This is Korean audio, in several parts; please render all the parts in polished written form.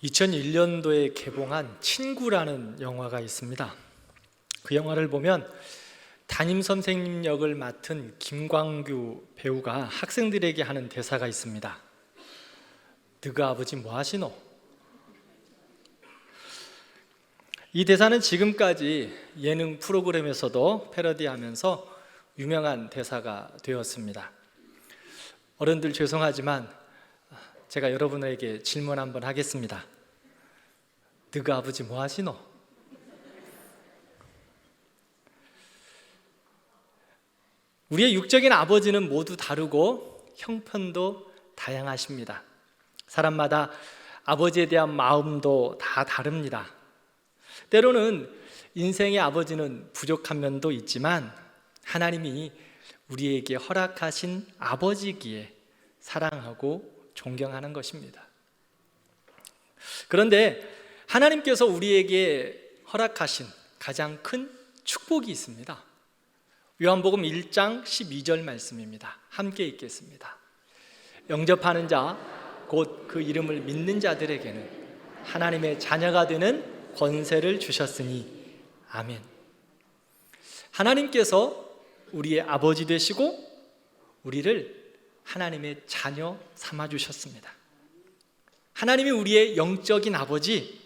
2001년도에 개봉한 친구라는 영화가 있습니다. 그 영화를 보면 담임 선생님 역을 맡은 김광규 배우가 학생들에게 하는 대사가 있습니다. 너가 아버지 뭐 하시노? 이 대사는 지금까지 예능 프로그램에서도 패러디하면서 유명한 대사가 되었습니다. 어른들 죄송하지만 제가 여러분에게 질문 한번 하겠습니다. 너가 아버지 뭐 하시노? 우리의 육적인 아버지는 모두 다르고 형편도 다양하십니다. 사람마다 아버지에 대한 마음도 다 다릅니다. 때로는 인생의 아버지는 부족한 면도 있지만 하나님이 우리에게 허락하신 아버지기에 사랑하고 존경하는 것입니다. 그런데 하나님께서 우리에게 허락하신 가장 큰 축복이 있습니다. 요한복음 1장 12절 말씀입니다. 함께 읽겠습니다. 영접하는 자, 곧 그 이름을 믿는 자들에게는 하나님의 자녀가 되는 권세를 주셨으니 아멘. 하나님께서 우리의 아버지 되시고 우리를 하나님의 자녀 삼아주셨습니다. 하나님이 우리의 영적인 아버지,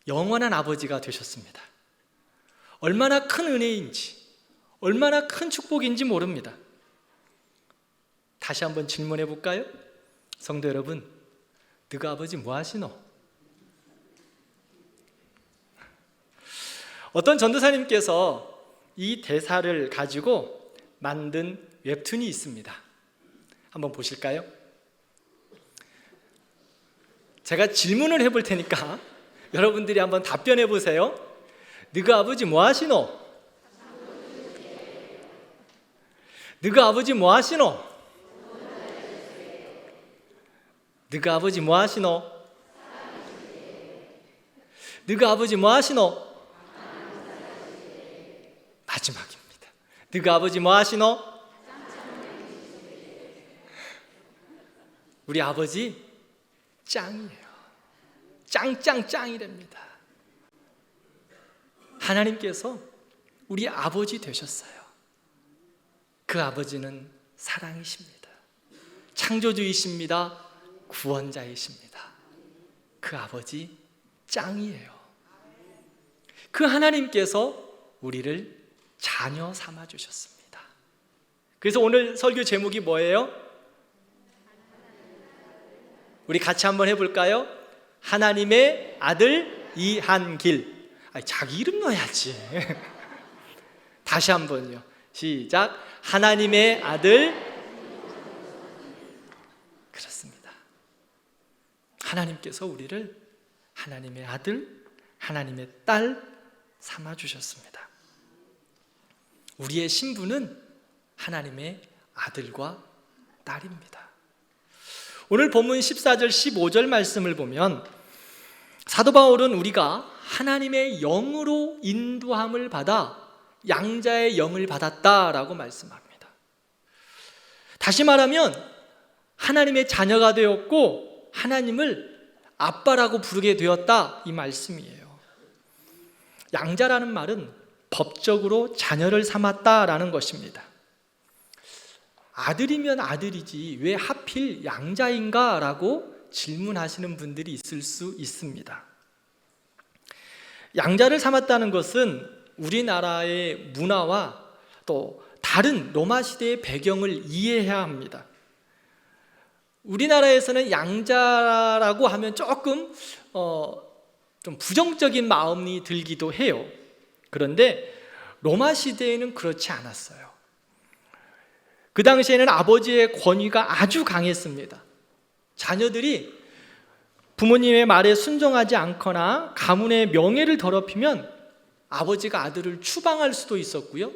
영원한 아버지가 되셨습니다. 얼마나 큰 은혜인지, 얼마나 큰 축복인지 모릅니다. 다시 한번 질문해 볼까요? 성도 여러분, 너가 아버지 뭐 하시노? 어떤 전도사님께서 이 대사를 가지고 만든 웹툰이 있습니다. 한번 보실까요? 제가 질문을 해볼 테니까 여러분들이 한번 답변해 보세요. 너가 아버지 뭐 하시노? 너가 아버지 뭐 하시노? 너가 아버지 뭐 하시노? 너가 아버지 뭐 하시노? 마지막입니다. 너가 아버지 뭐 하시노? 우리 아버지 짱이에요. 짱이랍니다. 하나님께서 우리 아버지 되셨어요. 그 아버지는 사랑이십니다. 창조주이십니다. 구원자이십니다. 그 아버지 짱이에요. 그 하나님께서 우리를 자녀 삼아 주셨습니다. 그래서 오늘 설교 제목이 뭐예요? 우리 같이 한번 해볼까요? 하나님의 아들 이한길. 자기 이름 넣어야지. 다시 한번요. 시작. 하나님의 아들. 그렇습니다. 하나님께서 우리를 하나님의 아들, 하나님의 딸 삼아 주셨습니다. 우리의 신분은 하나님의 아들과 딸입니다. 오늘 본문 14절 15절 말씀을 보면 사도 바울은 우리가 하나님의 영으로 인도함을 받아 양자의 영을 받았다라고 말씀합니다. 다시 말하면 하나님의 자녀가 되었고 하나님을 아빠라고 부르게 되었다, 이 말씀이에요. 양자라는 말은 법적으로 자녀를 삼았다라는 것입니다. 아들이면 아들이지 왜 하필 양자인가? 라고 질문하시는 분들이 있을 수 있습니다. 양자를 삼았다는 것은 우리나라의 문화와 또 다른 로마 시대의 배경을 이해해야 합니다. 우리나라에서는 양자라고 하면 조금 좀 부정적인 마음이 들기도 해요. 그런데 로마 시대에는 그렇지 않았어요. 그 당시에는 아버지의 권위가 아주 강했습니다. 자녀들이 부모님의 말에 순종하지 않거나 가문의 명예를 더럽히면 아버지가 아들을 추방할 수도 있었고요.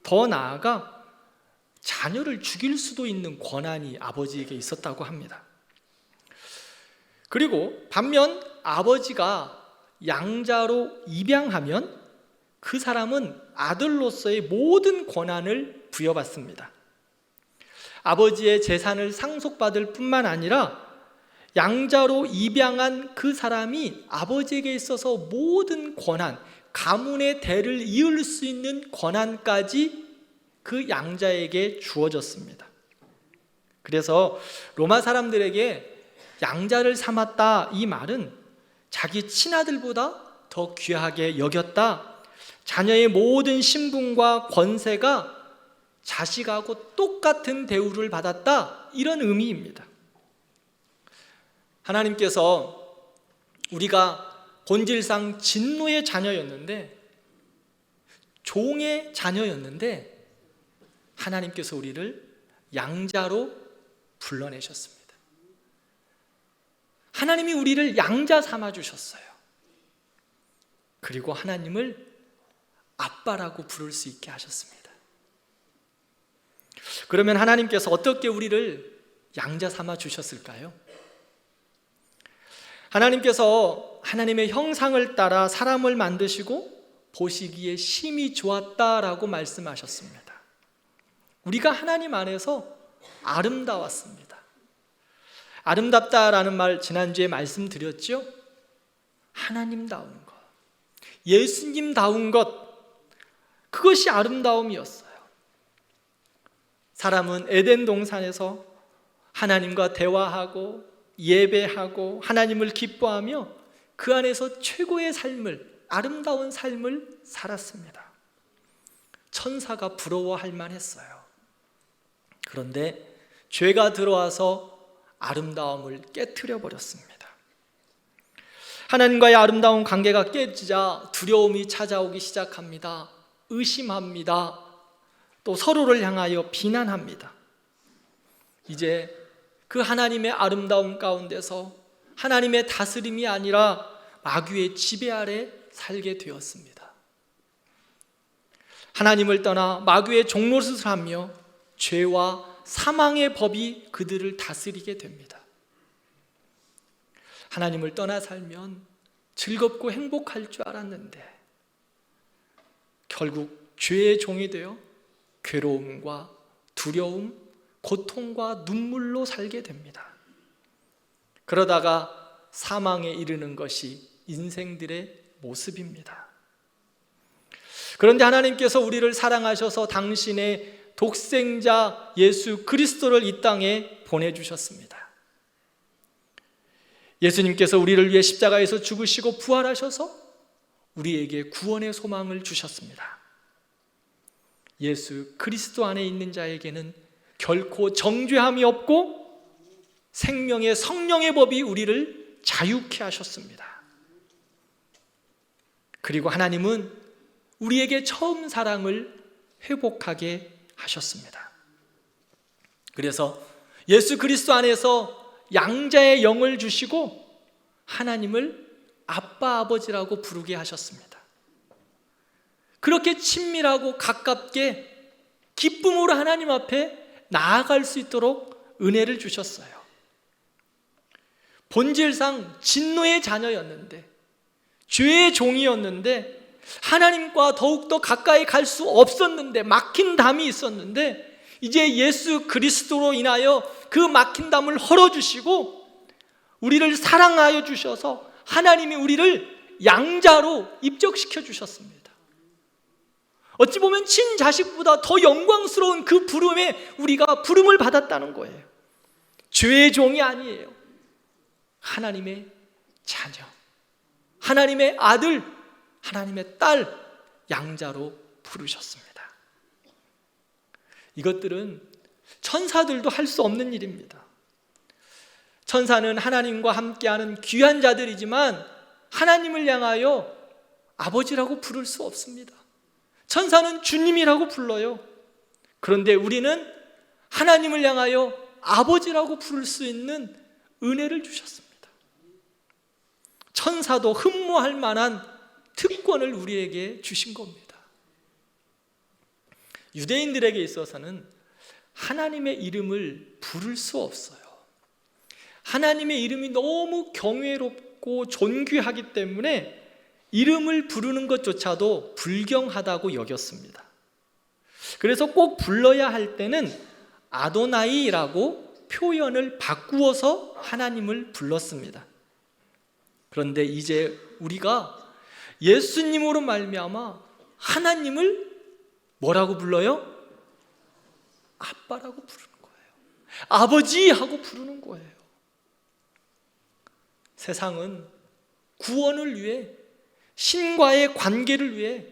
더 나아가 자녀를 죽일 수도 있는 권한이 아버지에게 있었다고 합니다. 그리고 반면 아버지가 양자로 입양하면 그 사람은 아들로서의 모든 권한을 부여받습니다. 아버지의 재산을 상속받을 뿐만 아니라 양자로 입양한 그 사람이 아버지에게 있어서 모든 권한, 가문의 대를 이을 수 있는 권한까지 그 양자에게 주어졌습니다. 그래서 로마 사람들에게 양자를 삼았다, 이 말은 자기 친아들보다 더 귀하게 여겼다, 자녀의 모든 신분과 권세가 자식하고 똑같은 대우를 받았다, 이런 의미입니다. 하나님께서 우리가 본질상 진노의 자녀였는데, 종의 자녀였는데, 하나님께서 우리를 양자로 불러내셨습니다. 하나님이 우리를 양자 삼아 주셨어요. 그리고 하나님을 아빠라고 부를 수 있게 하셨습니다. 그러면 하나님께서 어떻게 우리를 양자 삼아 주셨을까요? 하나님께서 하나님의 형상을 따라 사람을 만드시고 보시기에 심히 좋았다라고 말씀하셨습니다. 우리가 하나님 안에서 아름다웠습니다. 아름답다라는 말 지난주에 말씀드렸죠? 하나님다운 것, 예수님다운 것, 그것이 아름다움이었어요. 사람은 에덴 동산에서 하나님과 대화하고 예배하고 하나님을 기뻐하며 그 안에서 최고의 삶을, 아름다운 삶을 살았습니다. 천사가 부러워할 만했어요. 그런데 죄가 들어와서 아름다움을 깨트려 버렸습니다. 하나님과의 아름다운 관계가 깨지자 두려움이 찾아오기 시작합니다. 의심합니다. 또 서로를 향하여 비난합니다. 이제 그 하나님의 아름다움 가운데서 하나님의 다스림이 아니라 마귀의 지배 아래 살게 되었습니다. 하나님을 떠나 마귀의 종노릇을 하며 죄와 사망의 법이 그들을 다스리게 됩니다. 하나님을 떠나 살면 즐겁고 행복할 줄 알았는데 결국 죄의 종이 되어 괴로움과 두려움, 고통과 눈물로 살게 됩니다. 그러다가 사망에 이르는 것이 인생들의 모습입니다. 그런데 하나님께서 우리를 사랑하셔서 당신의 독생자 예수 그리스도를 이 땅에 보내주셨습니다. 예수님께서 우리를 위해 십자가에서 죽으시고 부활하셔서 우리에게 구원의 소망을 주셨습니다. 예수 그리스도 안에 있는 자에게는 결코 정죄함이 없고 생명의 성령의 법이 우리를 자유케 하셨습니다. 그리고 하나님은 우리에게 처음 사랑을 회복하게 하셨습니다. 그래서 예수 그리스도 안에서 양자의 영을 주시고 하나님을 아빠 아버지라고 부르게 하셨습니다. 그렇게 친밀하고 가깝게 기쁨으로 하나님 앞에 나아갈 수 있도록 은혜를 주셨어요. 본질상 진노의 자녀였는데, 죄의 종이었는데, 하나님과 더욱더 가까이 갈 수 없었는데, 막힌 담이 있었는데, 이제 예수 그리스도로 인하여 그 막힌 담을 헐어주시고 우리를 사랑하여 주셔서 하나님이 우리를 양자로 입적시켜 주셨습니다. 어찌 보면 친자식보다 더 영광스러운 그 부름에 우리가 부름을 받았다는 거예요. 죄의 종이 아니에요. 하나님의 자녀, 하나님의 아들, 하나님의 딸, 양자로 부르셨습니다. 이것들은 천사들도 할 수 없는 일입니다. 천사는 하나님과 함께하는 귀한 자들이지만 하나님을 향하여 아버지라고 부를 수 없습니다. 천사는 주님이라고 불러요. 그런데 우리는 하나님을 향하여 아버지라고 부를 수 있는 은혜를 주셨습니다. 천사도 흠모할 만한 특권을 우리에게 주신 겁니다. 유대인들에게 있어서는 하나님의 이름을 부를 수 없어요. 하나님의 이름이 너무 경외롭고 존귀하기 때문에 이름을 부르는 것조차도 불경하다고 여겼습니다. 그래서 꼭 불러야 할 때는 아도나이라고 표현을 바꾸어서 하나님을 불렀습니다. 그런데 이제 우리가 예수님으로 말미암아 하나님을 뭐라고 불러요? 아빠라고 부르는 거예요. 아버지 하고 부르는 거예요. 세상은 구원을 위해, 신과의 관계를 위해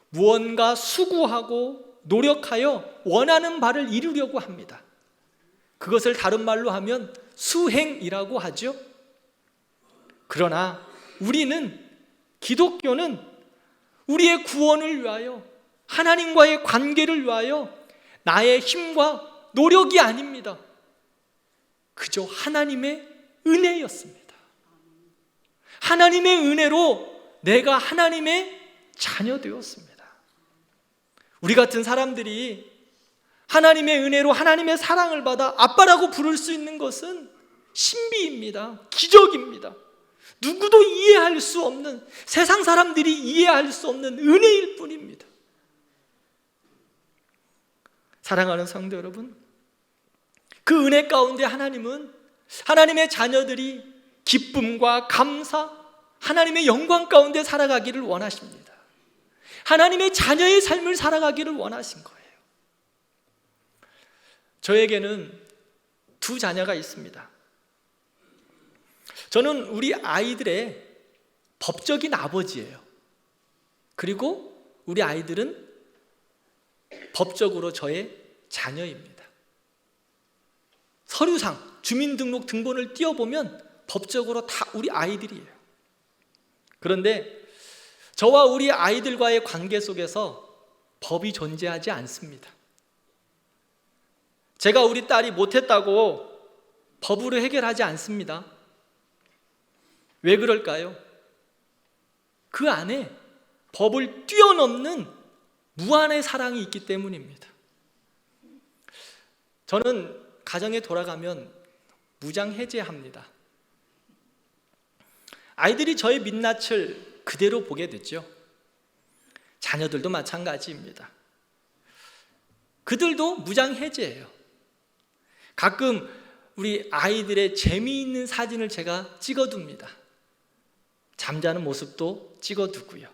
무언가 수고하고 노력하여 원하는 바를 이루려고 합니다. 그것을 다른 말로 하면 수행이라고 하죠. 그러나 우리는, 기독교는 우리의 구원을 위하여, 하나님과의 관계를 위하여 나의 힘과 노력이 아닙니다. 그저 하나님의 은혜였습니다. 하나님의 은혜로 내가 하나님의 자녀 되었습니다. 우리 같은 사람들이 하나님의 은혜로 하나님의 사랑을 받아 아빠라고 부를 수 있는 것은 신비입니다. 기적입니다. 누구도 이해할 수 없는, 세상 사람들이 이해할 수 없는 은혜일 뿐입니다. 사랑하는 성도 여러분, 그 은혜 가운데 하나님은 하나님의 자녀들이 기쁨과 감사, 하나님의 영광 가운데 살아가기를 원하십니다. 하나님의 자녀의 삶을 살아가기를 원하신 거예요. 저에게는 두 자녀가 있습니다. 저는 우리 아이들의 법적인 아버지예요. 그리고 우리 아이들은 법적으로 저의 자녀입니다. 서류상 주민등록 등본을 띄워보면 법적으로 다 우리 아이들이에요. 그런데 저와 우리 아이들과의 관계 속에서 법이 존재하지 않습니다. 제가 우리 딸이 못했다고 법으로 해결하지 않습니다. 왜 그럴까요? 그 안에 법을 뛰어넘는 무한의 사랑이 있기 때문입니다. 저는 가정에 돌아가면 무장해제합니다. 아이들이 저의 민낯을 그대로 보게 됐죠. 자녀들도 마찬가지입니다. 그들도 무장해제예요. 가끔 우리 아이들의 재미있는 사진을 제가 찍어둡니다. 잠자는 모습도 찍어두고요.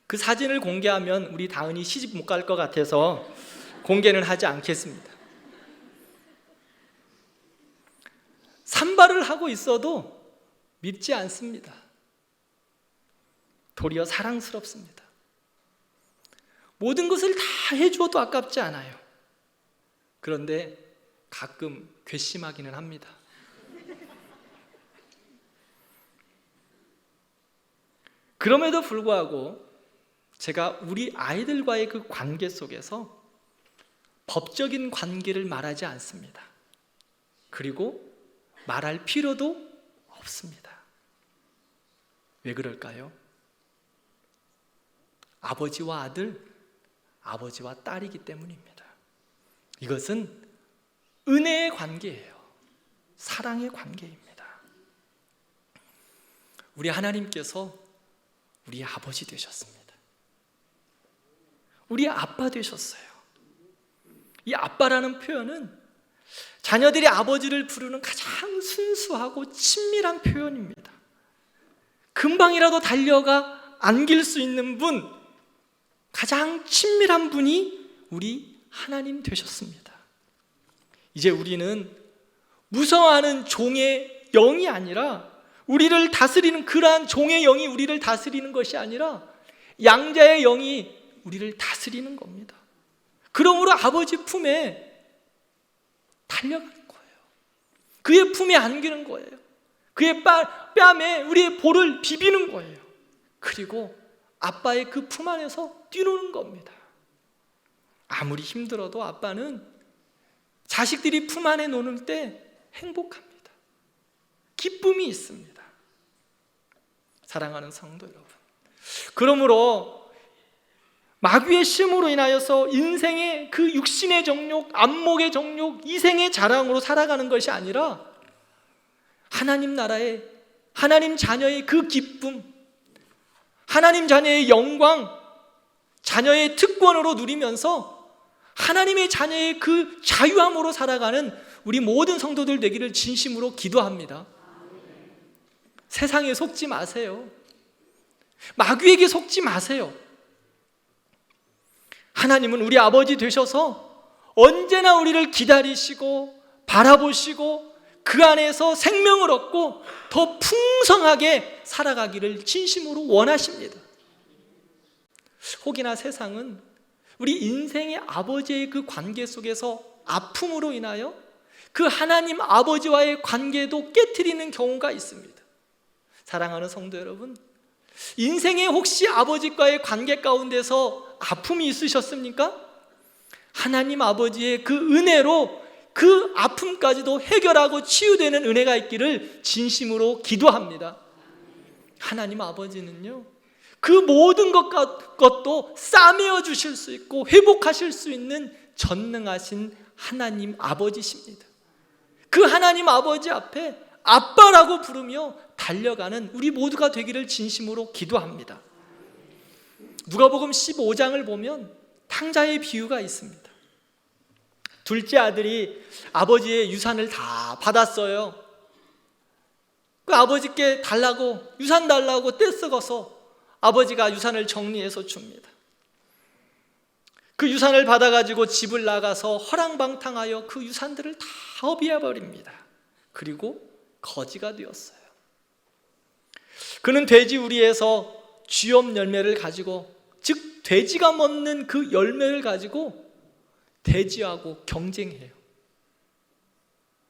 그 사진을 공개하면 우리 다은이 시집 못 갈 것 같아서 공개는 하지 않겠습니다. 산발을 하고 있어도 밉지 않습니다. 도리어 사랑스럽습니다. 모든 것을 다 해주어도 아깝지 않아요. 그런데 가끔 괘씸하기는 합니다. 그럼에도 불구하고 제가 우리 아이들과의 그 관계 속에서 법적인 관계를 말하지 않습니다. 그리고 말할 필요도 없습니다. 왜 그럴까요? 아버지와 아들, 아버지와 딸이기 때문입니다. 이것은 은혜의 관계예요. 사랑의 관계입니다. 우리 하나님께서 우리 아버지 되셨습니다. 우리 아빠 되셨어요. 이 아빠라는 표현은 자녀들이 아버지를 부르는 가장 순수하고 친밀한 표현입니다. 금방이라도 달려가 안길 수 있는 분, 가장 친밀한 분이 우리 하나님 되셨습니다. 이제 우리는 무서워하는 종의 영이 아니라, 우리를 다스리는 그러한 종의 영이 우리를 다스리는 것이 아니라 양자의 영이 우리를 다스리는 겁니다. 그러므로 아버지 품에 달려가는 거예요. 그의 품에 안기는 거예요. 그의 뺨에 우리의 볼을 비비는 거예요. 그리고 아빠의 그 품 안에서 뛰노는 겁니다. 아무리 힘들어도 아빠는 자식들이 품 안에 노는 때 행복합니다. 기쁨이 있습니다. 사랑하는 성도 여러분, 그러므로 마귀의 심으로 인하여서 인생의 그 육신의 정욕, 안목의 정욕, 이생의 자랑으로 살아가는 것이 아니라 하나님 나라의, 하나님 자녀의 그 기쁨, 하나님 자녀의 영광, 자녀의 특권으로 누리면서 하나님의 자녀의 그 자유함으로 살아가는 우리 모든 성도들 되기를 진심으로 기도합니다. 세상에 속지 마세요. 마귀에게 속지 마세요. 하나님은 우리 아버지 되셔서 언제나 우리를 기다리시고 바라보시고 그 안에서 생명을 얻고 더 풍성하게 살아가기를 진심으로 원하십니다. 혹이나 세상은 우리 인생의 아버지의 그 관계 속에서 아픔으로 인하여 그 하나님 아버지와의 관계도 깨트리는 경우가 있습니다. 사랑하는 성도 여러분, 인생에 혹시 아버지과의 관계 가운데서 아픔이 있으셨습니까? 하나님 아버지의 그 은혜로 그 아픔까지도 해결하고 치유되는 은혜가 있기를 진심으로 기도합니다. 하나님 아버지는요, 그 모든 것도 싸매어 주실 수 있고 회복하실 수 있는 전능하신 하나님 아버지십니다. 그 하나님 아버지 앞에 아빠라고 부르며 달려가는 우리 모두가 되기를 진심으로 기도합니다. 누가복음 15장을 보면 탕자의 비유가 있습니다. 둘째 아들이 아버지의 유산을 다 받았어요. 그 아버지께 달라고, 유산 달라고 떼쓰고서 아버지가 유산을 정리해서 줍니다. 그 유산을 받아가지고 집을 나가서 허랑방탕하여 그 유산들을 다 허비해버립니다. 그리고 거지가 되었어요. 그는 돼지 우리에서 쥐엄 열매를 가지고, 즉 돼지가 먹는 그 열매를 가지고 돼지하고 경쟁해요.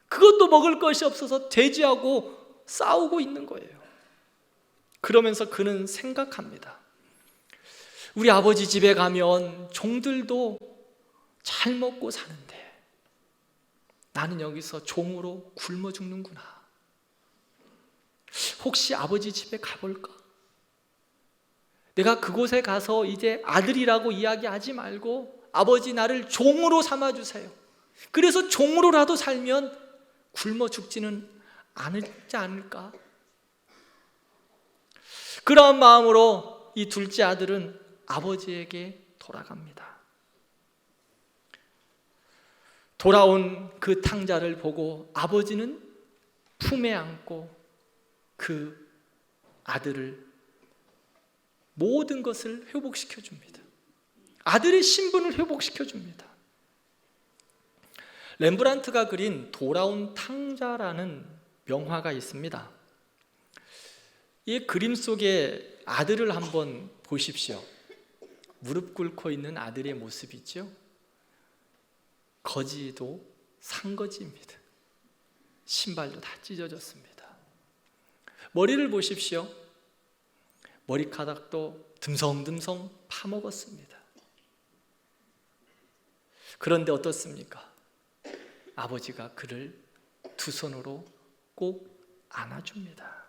그것도 먹을 것이 없어서 돼지하고 싸우고 있는 거예요. 그러면서 그는 생각합니다. 우리 아버지 집에 가면 종들도 잘 먹고 사는데 나는 여기서 종으로 굶어 죽는구나. 혹시 아버지 집에 가볼까? 내가 그곳에 가서 이제 아들이라고 이야기하지 말고 아버지 나를 종으로 삼아주세요. 그래서 종으로라도 살면 굶어 죽지는 않지 않을까? 그러한 마음으로 이 둘째 아들은 아버지에게 돌아갑니다. 돌아온 그 탕자를 보고 아버지는 품에 안고 그 아들을 모든 것을 회복시켜 줍니다. 아들의 신분을 회복시켜 줍니다. 렘브란트가 그린 돌아온 탕자라는 명화가 있습니다. 이 그림 속에 아들을 한번 보십시오. 무릎 꿇고 있는 아들의 모습이죠. 거지도 산거지입니다. 신발도 다 찢어졌습니다. 머리를 보십시오. 머리카락도 듬성듬성 파먹었습니다. 그런데 어떻습니까? 아버지가 그를 두 손으로 꼭 안아줍니다.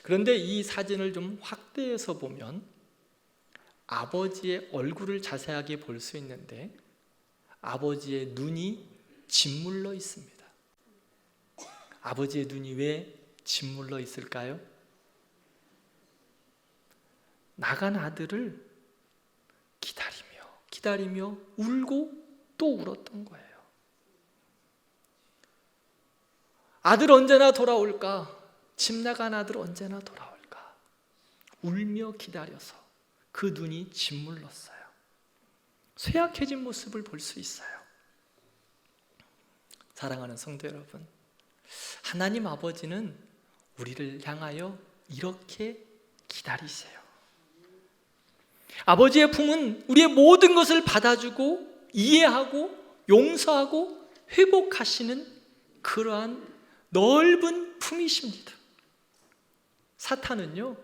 그런데 이 사진을 좀 확대해서 보면 아버지의 얼굴을 자세하게 볼 수 있는데 아버지의 눈이 짓물러 있습니다. 아버지의 눈이 왜 짓물러 있을까요? 나간 아들을 기다리며 울고 또 울었던 거예요. 아들 언제나 돌아올까? 집 나간 아들 언제나 돌아올까? 울며 기다려서 그 눈이 짓물렀어요. 쇠약해진 모습을 볼 수 있어요. 사랑하는 성도 여러분, 하나님 아버지는 우리를 향하여 이렇게 기다리세요. 아버지의 품은 우리의 모든 것을 받아주고 이해하고 용서하고 회복하시는 그러한 넓은 품이십니다. 사탄은요,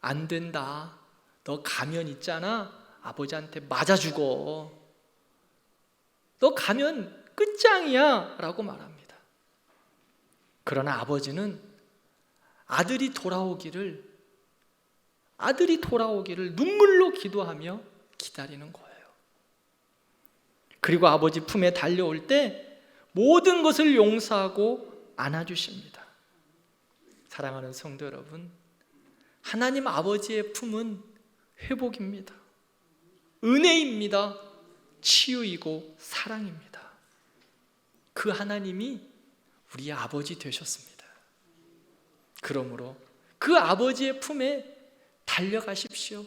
안 된다, 너 가면 있잖아, 아버지한테 맞아 죽어, 너 가면 끝장이야 라고 말합니다. 그러나 아버지는 아들이 돌아오기를 눈물로 기도하며 기다리는 거예요. 그리고 아버지 품에 달려올 때 모든 것을 용서하고 안아주십니다. 사랑하는 성도 여러분, 하나님 아버지의 품은 회복입니다. 은혜입니다. 치유이고 사랑입니다. 그 하나님이 우리의 아버지 되셨습니다. 그러므로 그 아버지의 품에 달려가십시오.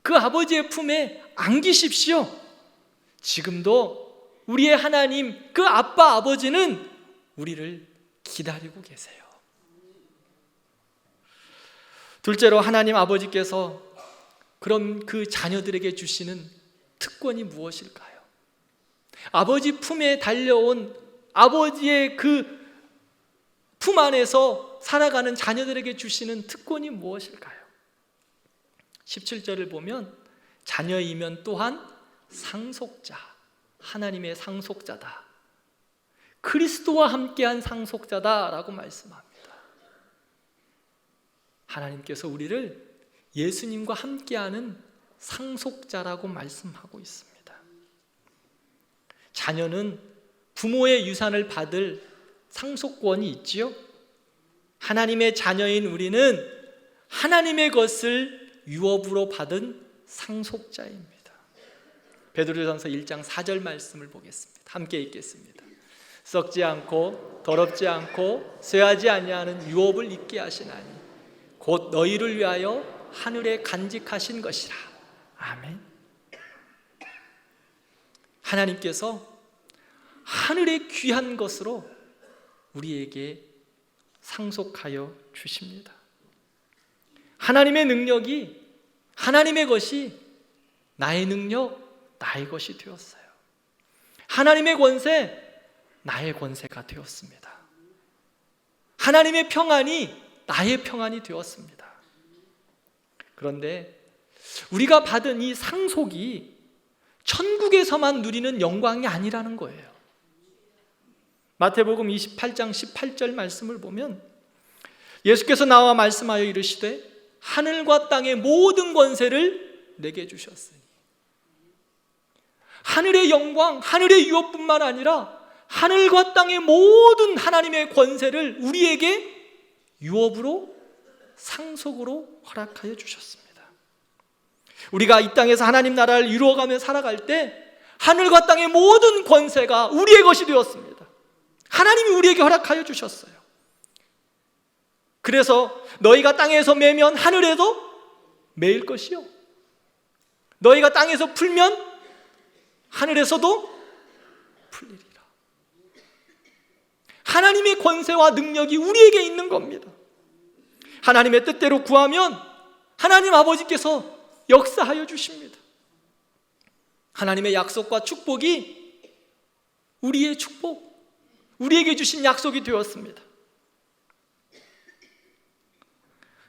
그 아버지의 품에 안기십시오. 지금도 우리의 하나님, 그 아빠 아버지는 우리를 기다리고 계세요. 둘째로, 하나님 아버지께서 그럼 그 자녀들에게 주시는 특권이 무엇일까요? 아버지 품에 달려온 아버지의 그 품 안에서 살아가는 자녀들에게 주시는 특권이 무엇일까요? 17절을 보면 자녀이면 또한 상속자, 하나님의 상속자다, 그리스도와 함께한 상속자다라고 말씀합니다. 하나님께서 우리를 예수님과 함께하는 상속자라고 말씀하고 있습니다. 자녀는 부모의 유산을 받을 상속권이 있지요. 하나님의 자녀인 우리는 하나님의 것을 유업으로 받은 상속자입니다. 베드로전서 1장 4절 말씀을 보겠습니다. 함께 읽겠습니다. 썩지 않고 더럽지 않고 쇠하지 아니하는 유업을 잊게 하시나니 곧 너희를 위하여 하늘에 간직하신 것이라. 아멘. 하나님께서 하늘의 귀한 것으로 우리에게 상속하여 주십니다. 하나님의 능력이, 하나님의 것이 나의 능력, 나의 것이 되었어요. 하나님의 권세, 나의 권세가 되었습니다. 하나님의 평안이 나의 평안이 되었습니다. 그런데 우리가 받은 이 상속이 천국에서만 누리는 영광이 아니라는 거예요. 마태복음 28장 18절 말씀을 보면 예수께서 나와 말씀하여 이르시되 하늘과 땅의 모든 권세를 내게 주셨으니, 하늘의 영광, 하늘의 유업뿐만 아니라 하늘과 땅의 모든 하나님의 권세를 우리에게 유업으로, 상속으로 허락하여 주셨습니다. 우리가 이 땅에서 하나님 나라를 이루어가며 살아갈 때 하늘과 땅의 모든 권세가 우리의 것이 되었습니다. 하나님이 우리에게 허락하여 주셨어요. 그래서 너희가 땅에서 매면 하늘에도 매일 것이요, 너희가 땅에서 풀면 하늘에서도 풀리리라. 하나님의 권세와 능력이 우리에게 있는 겁니다. 하나님의 뜻대로 구하면 하나님 아버지께서 역사하여 주십니다. 하나님의 약속과 축복이 우리의 축복, 우리에게 주신 약속이 되었습니다.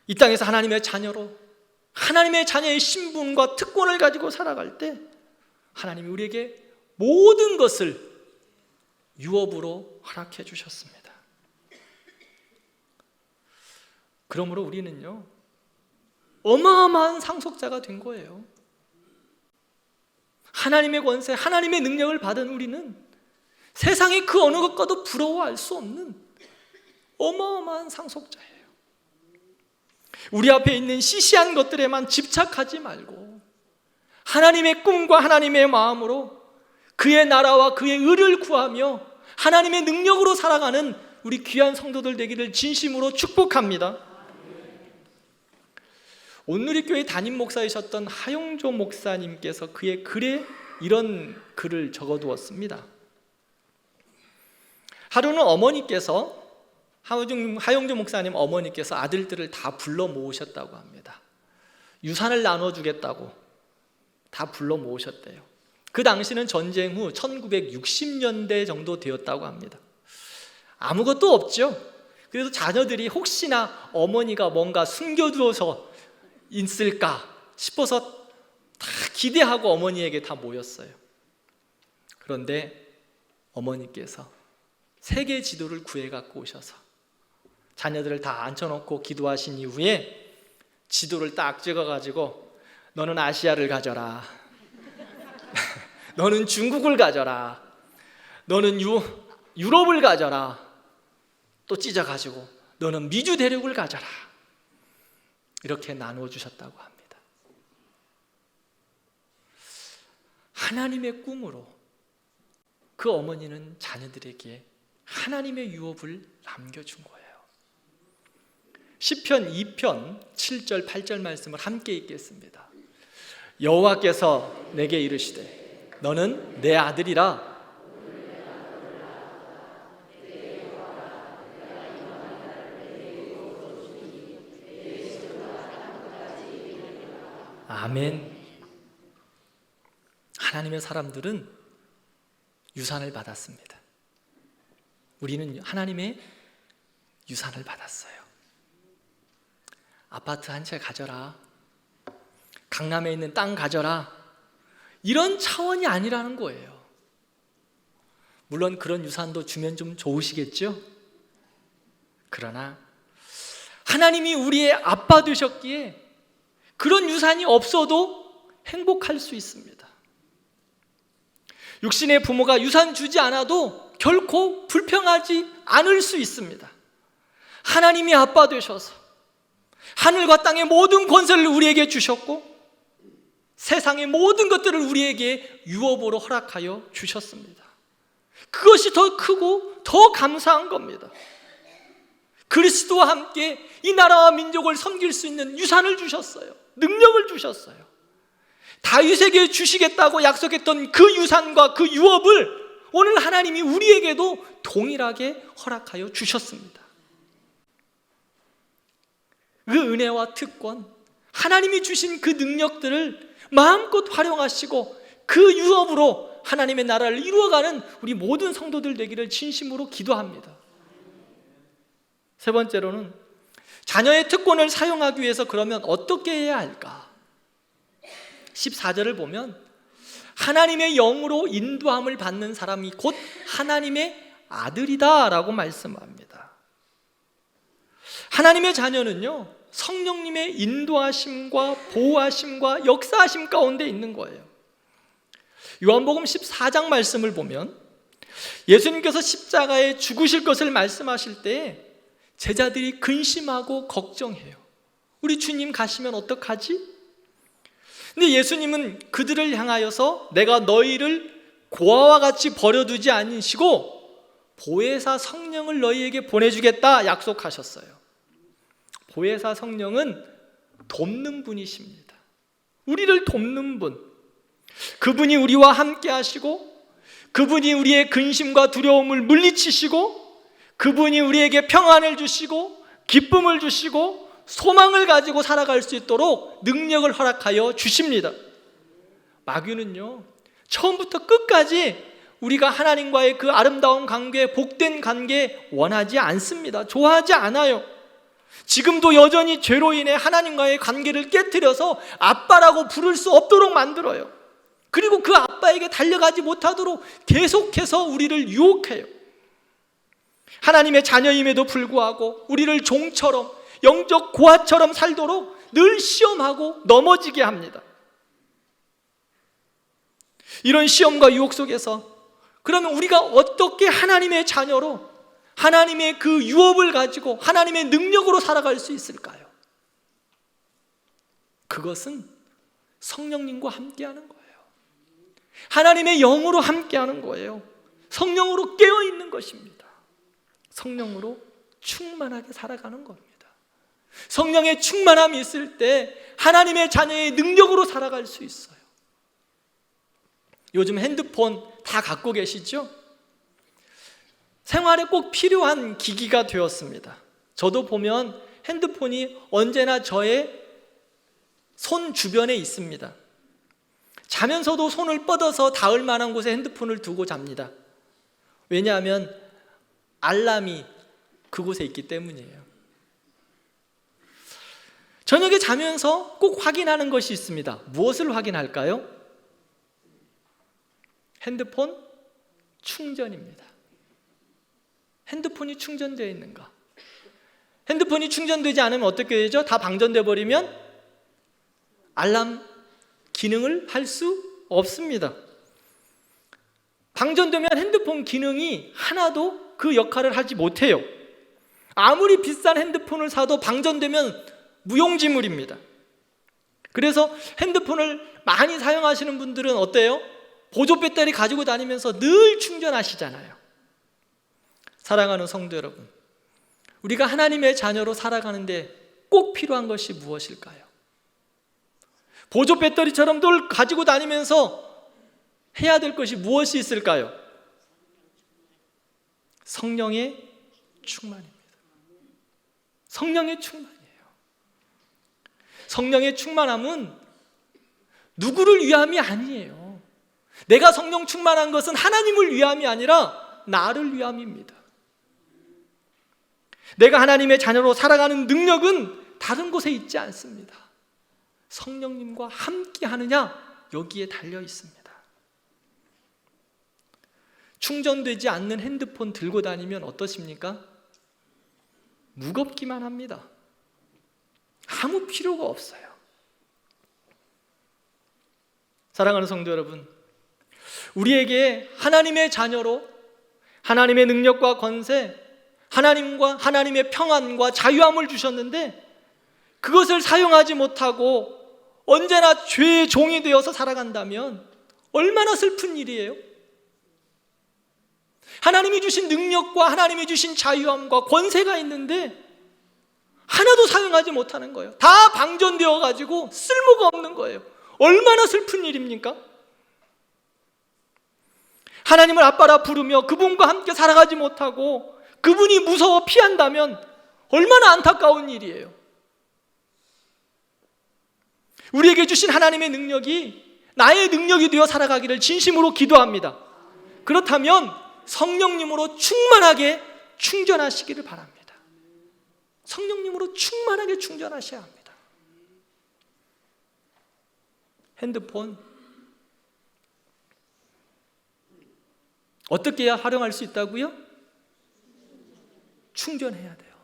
이 땅에서 하나님의 자녀로, 하나님의 자녀의 신분과 특권을 가지고 살아갈 때 하나님이 우리에게 모든 것을 유업으로 허락해 주셨습니다. 그러므로 우리는요, 어마어마한 상속자가 된 거예요. 하나님의 권세, 하나님의 능력을 받은 우리는 세상의 그 어느 것과도 부러워할 수 없는 어마어마한 상속자예요. 우리 앞에 있는 시시한 것들에만 집착하지 말고 하나님의 꿈과 하나님의 마음으로 그의 나라와 그의 의를 구하며 하나님의 능력으로 살아가는 우리 귀한 성도들 되기를 진심으로 축복합니다. 온누리교회 담임 목사이셨던 하용조 목사님께서 그의 글에 이런 글을 적어두었습니다. 하루는 어머니께서, 하용조 목사님 어머니께서 아들들을 다 불러 모으셨다고 합니다. 유산을 나눠주겠다고 다 불러 모으셨대요. 그 당시는 전쟁 후 1960년대 정도 되었다고 합니다. 아무것도 없죠. 그래서 자녀들이 혹시나 어머니가 뭔가 숨겨두어서 있을까 싶어서 다 기대하고 어머니에게 다 모였어요. 그런데 어머니께서 세계 지도를 구해 갖고 오셔서 자녀들을 다 앉혀놓고 기도하신 이후에 지도를 딱 찍어가지고 너는 아시아를 가져라, 너는 중국을 가져라, 너는 유럽을 가져라, 또 찢어가지고 너는 미주 대륙을 가져라, 이렇게 나누어 주셨다고 합니다. 하나님의 꿈으로 그 어머니는 자녀들에게 하나님의 유업을 남겨준 거예요. 시편 2편 7절 8절 말씀을 함께 읽겠습니다. 여호와께서 내게 이르시되 너는 내 아들이라. 아멘. 하나님의 사람들은 유산을 받았습니다. 우리는 하나님의 유산을 받았어요. 아파트 한 채 가져라, 강남에 있는 땅 가져라, 이런 차원이 아니라는 거예요. 물론 그런 유산도 주면 좀 좋으시겠죠? 그러나 하나님이 우리의 아빠 되셨기에 그런 유산이 없어도 행복할 수 있습니다. 육신의 부모가 유산 주지 않아도 결코 불평하지 않을 수 있습니다. 하나님이 아빠 되셔서 하늘과 땅의 모든 권세를 우리에게 주셨고 세상의 모든 것들을 우리에게 유업으로 허락하여 주셨습니다. 그것이 더 크고 더 감사한 겁니다. 그리스도와 함께 이 나라와 민족을 섬길 수 있는 유산을 주셨어요. 능력을 주셨어요. 다윗에게 주시겠다고 약속했던 그 유산과 그 유업을 오늘 하나님이 우리에게도 동일하게 허락하여 주셨습니다. 그 은혜와 특권, 하나님이 주신 그 능력들을 마음껏 활용하시고 그 유업으로 하나님의 나라를 이루어가는 우리 모든 성도들 되기를 진심으로 기도합니다. 세 번째로는 자녀의 특권을 사용하기 위해서 그러면 어떻게 해야 할까? 14절을 보면 하나님의 영으로 인도함을 받는 사람이 곧 하나님의 아들이다 라고 말씀합니다. 하나님의 자녀는요, 성령님의 인도하심과 보호하심과 역사하심 가운데 있는 거예요. 요한복음 14장 말씀을 보면 예수님께서 십자가에 죽으실 것을 말씀하실 때 제자들이 근심하고 걱정해요. 우리 주님 가시면 어떡하지? 근데 예수님은 그들을 향하여서 내가 너희를 고아와 같이 버려두지 않으시고 보혜사 성령을 너희에게 보내주겠다 약속하셨어요. 보혜사 성령은 돕는 분이십니다. 우리를 돕는 분, 그분이 우리와 함께 하시고 그분이 우리의 근심과 두려움을 물리치시고 그분이 우리에게 평안을 주시고 기쁨을 주시고 소망을 가지고 살아갈 수 있도록 능력을 허락하여 주십니다. 마귀는요, 처음부터 끝까지 우리가 하나님과의 그 아름다운 관계, 복된 관계 원하지 않습니다. 좋아하지 않아요. 지금도 여전히 죄로 인해 하나님과의 관계를 깨트려서 아빠라고 부를 수 없도록 만들어요. 그리고 그 아빠에게 달려가지 못하도록 계속해서 우리를 유혹해요. 하나님의 자녀임에도 불구하고 우리를 종처럼 영적 고아처럼 살도록 늘 시험하고 넘어지게 합니다. 이런 시험과 유혹 속에서 그러면 우리가 어떻게 하나님의 자녀로 하나님의 그 유업을 가지고 하나님의 능력으로 살아갈 수 있을까요? 그것은 성령님과 함께하는 거예요. 하나님의 영으로 함께하는 거예요. 성령으로 깨어있는 것입니다. 성령으로 충만하게 살아가는 겁니다. 성령의 충만함이 있을 때 하나님의 자녀의 능력으로 살아갈 수 있어요. 요즘 핸드폰 다 갖고 계시죠? 생활에 꼭 필요한 기기가 되었습니다. 저도 보면 핸드폰이 언제나 저의 손 주변에 있습니다. 자면서도 손을 뻗어서 닿을 만한 곳에 핸드폰을 두고 잡니다. 왜냐하면 알람이 그곳에 있기 때문이에요. 저녁에 자면서 꼭 확인하는 것이 있습니다. 무엇을 확인할까요? 핸드폰 충전입니다. 핸드폰이 충전되어 있는가? 핸드폰이 충전되지 않으면 어떻게 되죠? 다 방전돼 버리면 알람 기능을 할 수 없습니다. 방전되면 핸드폰 기능이 하나도 그 역할을 하지 못해요. 아무리 비싼 핸드폰을 사도 방전되면 무용지물입니다. 그래서 핸드폰을 많이 사용하시는 분들은 어때요? 보조 배터리 가지고 다니면서 늘 충전하시잖아요. 사랑하는 성도 여러분, 우리가 하나님의 자녀로 살아가는데 꼭 필요한 것이 무엇일까요? 보조 배터리처럼 늘 가지고 다니면서 해야 될 것이 무엇이 있을까요? 성령의 충만입니다. 성령의 충만이에요. 성령의 충만함은 누구를 위함이 아니에요. 내가 성령 충만한 것은 하나님을 위함이 아니라 나를 위함입니다. 내가 하나님의 자녀로 살아가는 능력은 다른 곳에 있지 않습니다. 성령님과 함께 하느냐, 여기에 달려 있습니다. 충전되지 않는 핸드폰 들고 다니면 어떠십니까? 무겁기만 합니다. 아무 필요가 없어요. 사랑하는 성도 여러분, 우리에게 하나님의 자녀로 하나님의 능력과 권세, 하나님과 하나님의 평안과 자유함을 주셨는데 그것을 사용하지 못하고 언제나 죄의 종이 되어서 살아간다면 얼마나 슬픈 일이에요. 하나님이 주신 능력과 하나님이 주신 자유함과 권세가 있는데 하나도 사용하지 못하는 거예요. 다 방전되어 가지고 쓸모가 없는 거예요. 얼마나 슬픈 일입니까? 하나님을 아빠라 부르며 그분과 함께 살아가지 못하고 그분이 무서워 피한다면 얼마나 안타까운 일이에요. 우리에게 주신 하나님의 능력이 나의 능력이 되어 살아가기를 진심으로 기도합니다. 그렇다면 성령님으로 충만하게 충전하시기를 바랍니다. 성령님으로 충만하게 충전하셔야 합니다. 핸드폰 어떻게 해야 활용할 수 있다고요? 충전해야 돼요.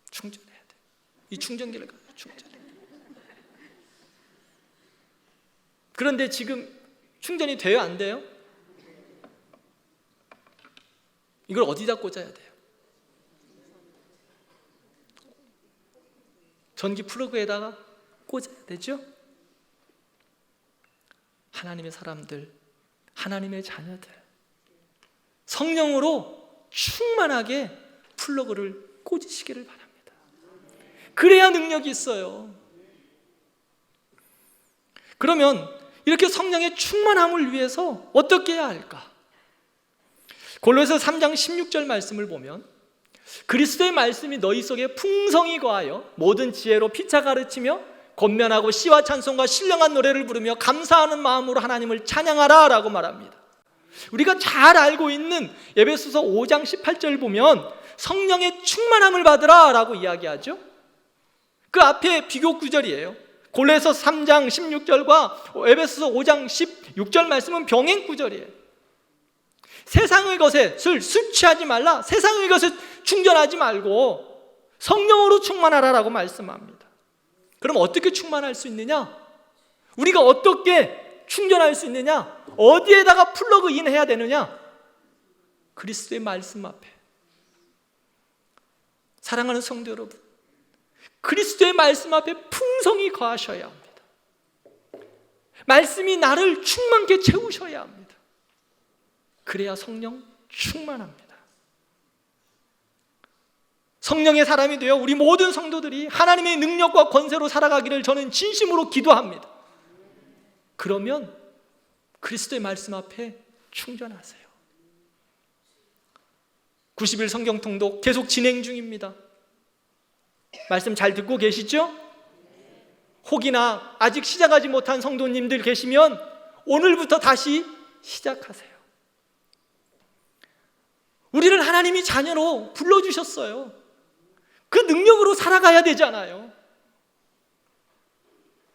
충전해야 돼요. 이 충전기를 가지고 충전해야 돼요. 그런데 지금 충전이 돼요? 안 돼요? 이걸 어디다 꽂아야 돼요? 전기 플러그에다가 꽂아야 되죠? 하나님의 사람들, 하나님의 자녀들, 성령으로 충만하게 플러그를 꽂으시기를 바랍니다. 그래야 능력이 있어요. 그러면 이렇게 성령의 충만함을 위해서 어떻게 해야 할까? 골로새서 3장 16절 말씀을 보면 그리스도의 말씀이 너희 속에 풍성히 거하여 모든 지혜로 피차 가르치며 권면하고 시와 찬송과 신령한 노래를 부르며 감사하는 마음으로 하나님을 찬양하라 라고 말합니다. 우리가 잘 알고 있는 에베소서 5장 18절 보면 성령의 충만함을 받으라 라고 이야기하죠. 그 앞에 비교 구절이에요. 골로새서 3장 16절과 에베소서 5장 16절 말씀은 병행 구절이에요. 세상의 것에 술 취하지 말라, 세상의 것에 충전하지 말고 성령으로 충만하라라고 말씀합니다. 그럼 어떻게 충만할 수 있느냐? 우리가 어떻게 충전할 수 있느냐? 어디에다가 플러그인 해야 되느냐? 그리스도의 말씀 앞에. 사랑하는 성도 여러분, 그리스도의 말씀 앞에 풍성히 거하셔야 합니다. 말씀이 나를 충만케 채우셔야 합니다. 그래야 성령 충만합니다. 성령의 사람이 되어 우리 모든 성도들이 하나님의 능력과 권세로 살아가기를 저는 진심으로 기도합니다. 그러면 그리스도의 말씀 앞에 충전하세요. 90일 성경 통독 계속 진행 중입니다. 말씀 잘 듣고 계시죠? 혹이나 아직 시작하지 못한 성도님들 계시면 오늘부터 다시 시작하세요. 우리를 하나님이 자녀로 불러주셨어요. 그 능력으로 살아가야 되잖아요.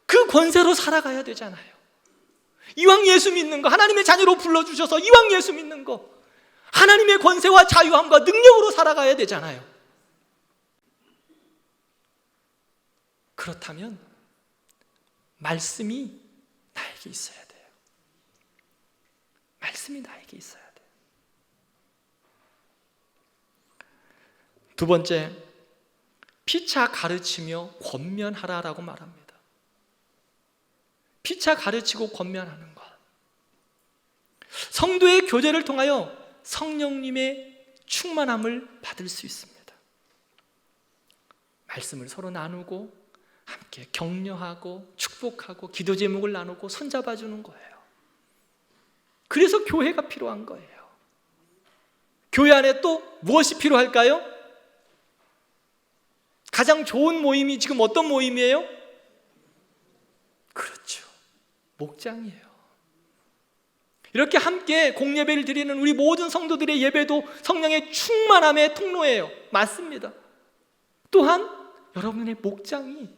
그 권세로 살아가야 되잖아요. 이왕 예수 믿는 거, 하나님의 자녀로 불러주셔서 이왕 예수 믿는 거, 하나님의 권세와 자유함과 능력으로 살아가야 되잖아요. 그렇다면 말씀이 나에게 있어야 돼요. 말씀이 나에게 있어야 돼요. 두 번째, 피차 가르치며 권면하라라고 말합니다. 피차 가르치고 권면하는 것. 성도의 교제를 통하여 성령님의 충만함을 받을 수 있습니다. 말씀을 서로 나누고 함께 격려하고 축복하고 기도 제목을 나누고 손잡아 주는 거예요. 그래서 교회가 필요한 거예요. 교회 안에 또 무엇이 필요할까요? 가장 좋은 모임이 지금 어떤 모임이에요? 그렇죠, 목장이에요. 이렇게 함께 공예배를 드리는 우리 모든 성도들의 예배도 성령의 충만함의 통로예요. 맞습니다. 또한 여러분의 목장이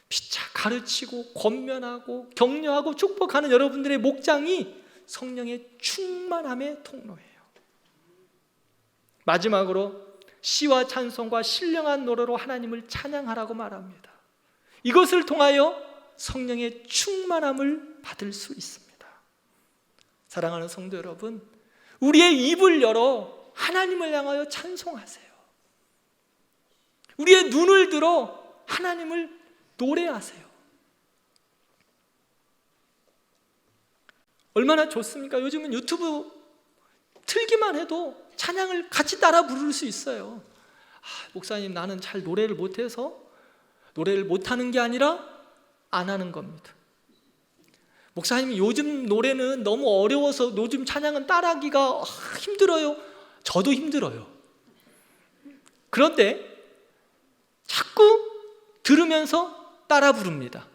피차 가르치고 권면하고 격려하고 축복하는 여러분들의 목장이 성령의 충만함의 통로예요. 마지막으로 시와 찬송과 신령한 노래로 하나님을 찬양하라고 말합니다. 이것을 통하여 성령의 충만함을 받을 수 있습니다. 사랑하는 성도 여러분, 우리의 입을 열어 하나님을 향하여 찬송하세요. 우리의 눈을 들어 하나님을 노래하세요. 얼마나 좋습니까? 요즘은 유튜브 틀기만 해도 찬양을 같이 따라 부를 수 있어요. 목사님, 나는 잘 노래를 못해서 노래를 못하는 게 아니라 안 하는 겁니다. 목사님, 요즘 노래는 너무 어려워서 요즘 찬양은 따라하기가 힘들어요. 저도 힘들어요. 그런데 자꾸 들으면서 따라 부릅니다.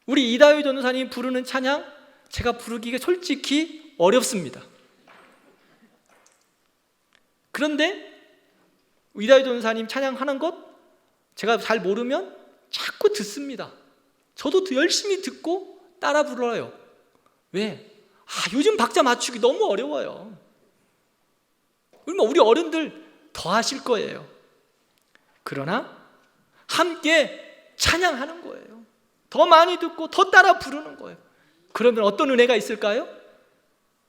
우리 이다효 전도사님이 부르는 찬양, 제가 부르기가 솔직히 어렵습니다. 그런데 이다효 전도사님 찬양하는 것 제가 잘 모르면 자꾸 듣습니다. 저도 열심히 듣고 따라 불러요. 왜? 요즘 박자 맞추기 너무 어려워요. 우리 어른들 더 하실 거예요. 그러나 함께 찬양하는 거예요. 더 많이 듣고 더 따라 부르는 거예요. 그러면 어떤 은혜가 있을까요?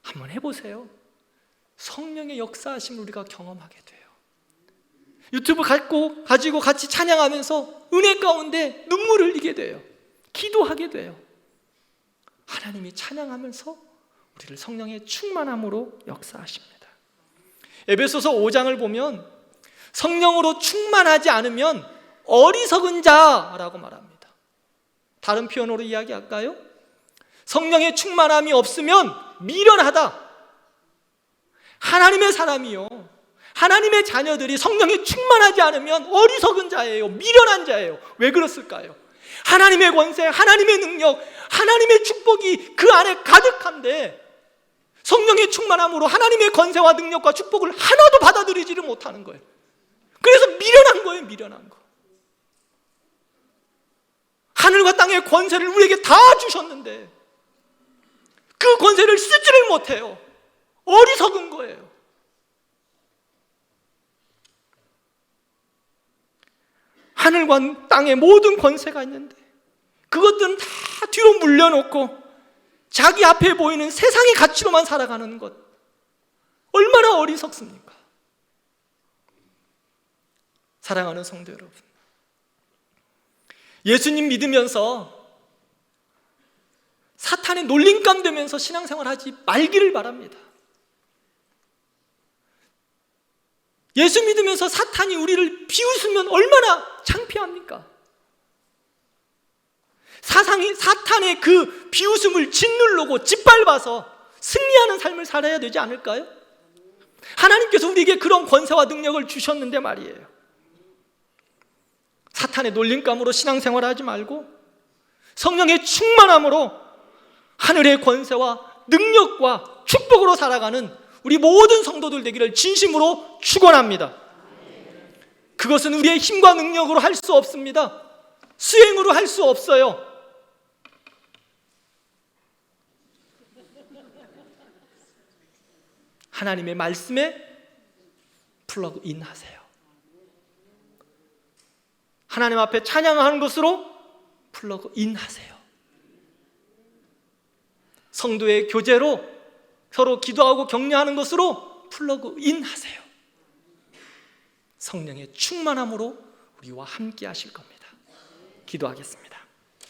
한번 해보세요. 성령의 역사하심을 우리가 경험하게 돼요. 유튜브 가지고 같이 찬양하면서 은혜 가운데 눈물을 흘리게 돼요. 기도하게 돼요. 하나님이 찬양하면서 우리를 성령의 충만함으로 역사하십니다. 에베소서 5장을 보면 성령으로 충만하지 않으면 어리석은 자라고 말합니다. 다른 표현으로 이야기할까요? 성령의 충만함이 없으면 미련하다. 하나님의 사람이요, 하나님의 자녀들이 성령에 충만하지 않으면 어리석은 자예요. 미련한 자예요. 왜 그렇을까요? 하나님의 권세, 하나님의 능력, 하나님의 축복이 그 안에 가득한데 성령의 충만함으로 하나님의 권세와 능력과 축복을 하나도 받아들이지를 못하는 거예요. 그래서 미련한 거예요. 미련한 거. 하늘과 땅의 권세를 우리에게 다 주셨는데 그 권세를 쓰지를 못해요. 어리석은 거예요. 하늘과 땅의 모든 권세가 있는데 그것들은 다 뒤로 물려놓고 자기 앞에 보이는 세상의 가치로만 살아가는 것, 얼마나 어리석습니까? 사랑하는 성도 여러분, 예수님 믿으면서 사탄의 놀림감 되면서 신앙생활하지 말기를 바랍니다. 예수 믿으면서 사탄이 우리를 비웃으면 얼마나 창피합니까? 사탄의 그 비웃음을 짓누르고 짓밟아서 승리하는 삶을 살아야 되지 않을까요? 하나님께서 우리에게 그런 권세와 능력을 주셨는데 말이에요. 사탄의 놀림감으로 신앙생활을 하지 말고 성령의 충만함으로 하늘의 권세와 능력과 축복으로 살아가는 우리 모든 성도들 되기를 진심으로 축원합니다. 그것은 우리의 힘과 능력으로 할 수 없습니다. 수행으로 할 수 없어요. 하나님의 말씀에 플러그인 하세요. 하나님 앞에 찬양하는 것으로 플러그인 하세요. 성도의 교제로 서로 기도하고 격려하는 것으로 플러그인 하세요. 성령의 충만함으로 우리와 함께 하실 겁니다. 기도하겠습니다.